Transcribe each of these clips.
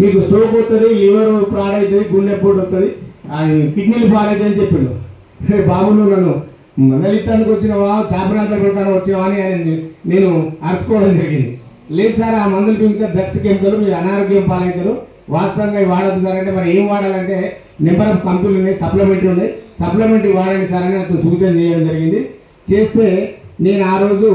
మీకు స్ట్రోక్ వస్తుంది, లివర్ పాడవుతుంది, గుండెపోటు వస్తుంది, కిడ్నీలు పాడవుతాయి అని చెప్పిండు. బాబు నువ్వు నన్ను మందలిత్తానికి వచ్చినవా, చేపనాథం పెడతాను వచ్చినవా అని ఆయన నేను అరుచుకోవడం జరిగింది. లేదు సార్, ఆ మందులు పిండితే డ్రగ్స్ కెమికల్, మీరు అనారోగ్యం పాలవుతారు, వాస్తవంగా ఇవి వాడద్దు సార్ అంటే, మరి ఏం వాడాలంటే నెంబర్ ఆఫ్ కంపెనీలు ఉన్నాయి, సప్లిమెంటరీ ఉన్నాయి, సప్లిమెంటరీ వాడండి సార్ అని అతను సూచన చేయడం జరిగింది. చేస్తే నేను ఆ రోజు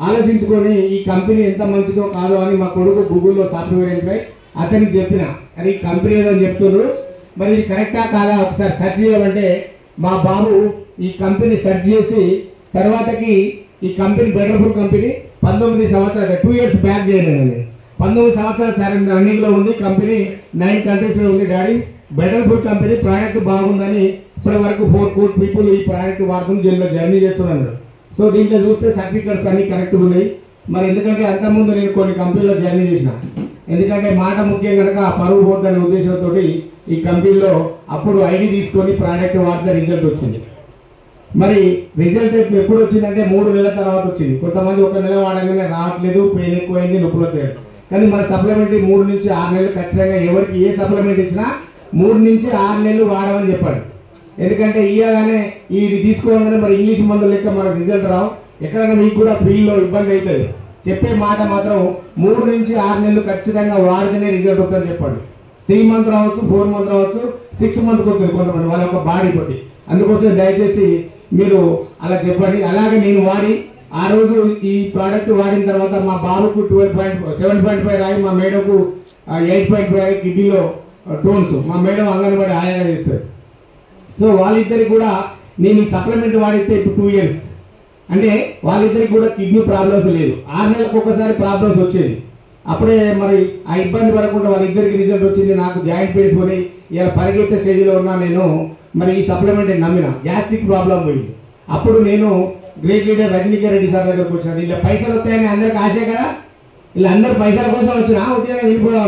ఆలోచించుకొని ఈ కంపెనీ ఎంత మంచిదో కాదో అని మా కొడుకు గూగుల్లో సాఫ్ట్వేర్ ఎంపై అతనికి చెప్పిన, అది ఈ కంపెనీ ఏదో అని చెప్తున్నారు, మరి ఇది కరెక్టా కాదా ఒకసారి సెర్చ్ చేయమంటే మా బాబు ఈ కంపెనీ సెర్చ్ చేసి తర్వాతకి ఈ కంపెనీ బెటర్ఫుల్ కంపెనీ 19 సంవత్సరాలు 2 years బ్యాక్ చేయలేదండి. 19 సంవత్సరాలు సరే రన్నింగ్లో ఉంది కంపెనీ, 9 countries ఉంది. డాడీ బెటర్ఫుల్ కంపెనీ ప్రోడక్ట్ బాగుందని ఇప్పటి వరకు 4 crore people ఈ ప్రోడక్ట్ వాడుతుంది, జైల్లో జర్నీ చేస్తున్నారు. సో దీంట్లో చూస్తే సర్టిఫికెట్స్ అన్ని కరెక్ట్గా ఉన్నాయి. మరి ఎందుకంటే అంతకుముందు నేను కొన్ని కంపెనీలో జర్నీ చేసిన, ఎందుకంటే మాట ముఖ్యం కనుక ఆ పరువు పోద్దనే ఉద్దేశంతో ఈ కంపెనీలో అప్పుడు ఐడి తీసుకొని ప్రోడక్ట్ వాడితే రిజల్ట్ వచ్చింది. మరి రిజల్ట్ ఎప్పుడు వచ్చిందంటే 3 నెలల తర్వాత వచ్చింది. కొంతమంది 1 నెల వాడగానే రావట్లేదు, పెయిన్ ఎక్కువైంది, నొప్పులు వచ్చారు. కానీ మన సప్లిమెంటరీ 3 నుంచి 6 నెలలు ఖచ్చితంగా ఎవరికి ఏ సప్లిమెంట్ ఇచ్చినా 3 నుంచి 6 నెలలు వాడమని చెప్పాడు. ఎందుకంటే ఇయ్యగానే ఇది తీసుకోగానే మరి ఇంగ్లీష్ మందులు లెక్క మనకు రిజల్ట్ రావు, ఎక్కడైనా మీకు కూడా ఫీల్డ్లో ఇబ్బంది అవుతుంది. చెప్పే మాట మాత్రం 3 నుంచి 6 నెలలు ఖచ్చితంగా వాడితేనే రిజల్ట్ వస్తుందని చెప్పాడు. 3 months రావచ్చు, 4 months రావచ్చు, 6 months వస్తుంది కొంతమంది వాళ్ళ యొక్క బాడీ బట్టి. అందుకోసం దయచేసి మీరు అలా చెప్పండి. అలాగే నేను వాడి ఆ రోజు ఈ ప్రోడక్ట్ వాడిన తర్వాత మా బాబుకు 7.5 రాయి, మా మేడంకు 8.5 కిడ్నీలో టోన్స్, మా మేడం అంగన్వాడీ ఆయాగా చేస్తారు. సో వాళ్ళిద్దరికి కూడా నేను ఈ సప్లిమెంట్ వాడితే ఇప్పుడు 2 years అంటే వాళ్ళిద్దరికి కూడా కిడ్నీ ప్రాబ్లమ్స్ లేదు. 6 నెలలకు ఒకసారి ప్రాబ్లమ్స్ వచ్చేది. అప్పుడే మరి ఆ ఇబ్బంది పడకుండా వాళ్ళిద్దరికి రిజల్ట్ వచ్చింది. నాకు జాయింట్ పెయిన్స్ కొని ఇలా పరిగెత్తే స్టేజ్లో ఉన్నా నేను మరి ఈ సప్లిమెంట్ నమ్మిన, గ్యాస్ట్రిక్ ప్రాబ్లం పోయింది. అప్పుడు నేను great leader Rajinikanth Reddy sir దగ్గరకు వచ్చాను. ఇలా పైసలు వస్తాయని అందరికి ఆశే కదా, ఇలా అందరు పైసల కోసం వచ్చినా ఉద్యోగం వెళ్ళిపోవాలి.